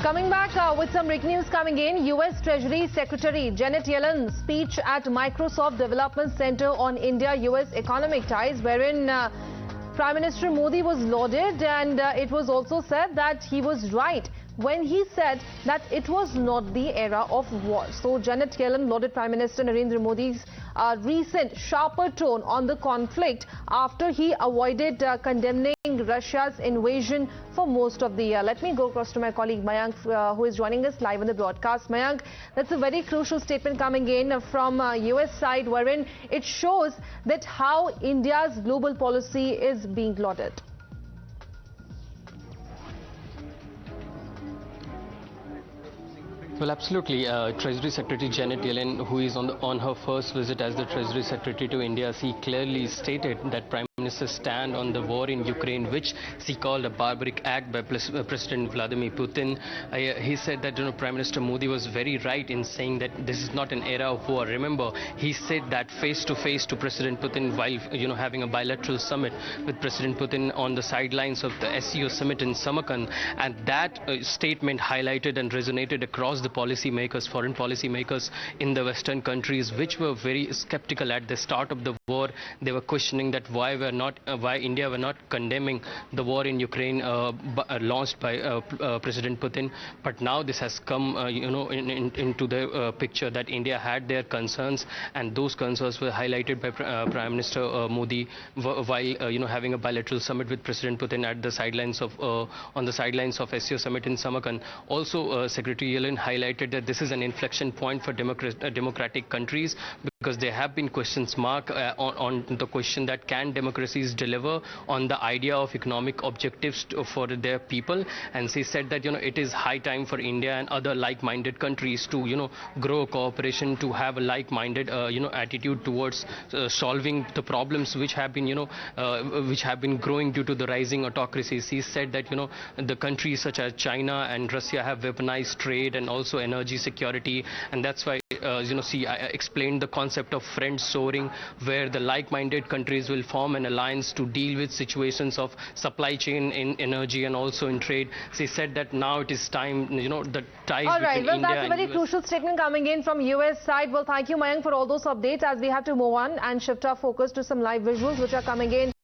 Coming back with some breaking news coming in, U.S. Treasury Secretary Janet Yellen's speech at Microsoft Development Center on India-U.S. economic ties, wherein Prime Minister Modi was lauded, and it was also said that he was right when he said that it was not the era of war. So Janet Yellen lauded Prime Minister Narendra Modi's recent sharper tone on the conflict after he avoided condemning Russia's invasion for most of the year. Let me go across to my colleague Mayank, who is joining us live on the broadcast. Mayank, that's a very crucial statement coming in from US side, wherein it shows that how India's global policy is being lauded. Well, absolutely. Treasury Secretary Janet Yellen, who is on her first visit as the Treasury Secretary to India, she clearly stated that Prime Minister's stand on the war in Ukraine, which she called a barbaric act by President Vladimir Putin. He said that Prime Minister Modi was very right in saying that this is not an era of war. Remember, he said that face to face to President Putin while having a bilateral summit with President Putin on the sidelines of the SCO summit in Samarkand, and that statement highlighted and resonated across the policymakers, foreign policymakers in the Western countries, which were very skeptical at the start of the war. They were questioning that why India were not condemning the war in Ukraine launched by President Putin. But now this has come, into the picture that India had their concerns, and those concerns were highlighted by Prime Minister Modi while having a bilateral summit with President Putin at the sidelines of on the sidelines of SCO summit in Samarkand. Also, Secretary Yellen highlighted that this is an inflection point for democratic countries, because there have been questions marked on the question that can democracies deliver on the idea of economic objectives for their people. And she said that it is high time for India and other like-minded countries to grow cooperation, to have a like-minded attitude towards solving the problems which have been growing due to the rising autocracies. She said that the countries such as China and Russia have weaponized trade and also energy security, and that's why she explained the concept of friends soaring, where the like-minded countries will form an alliance to deal with situations of supply chain in energy and also in trade. She said that now it is time, the ties all right, between well, India that's a very crucial statement coming in from US side. Well, thank you, Mayank, for all those updates, as we have to move on and shift our focus to some live visuals which are coming in.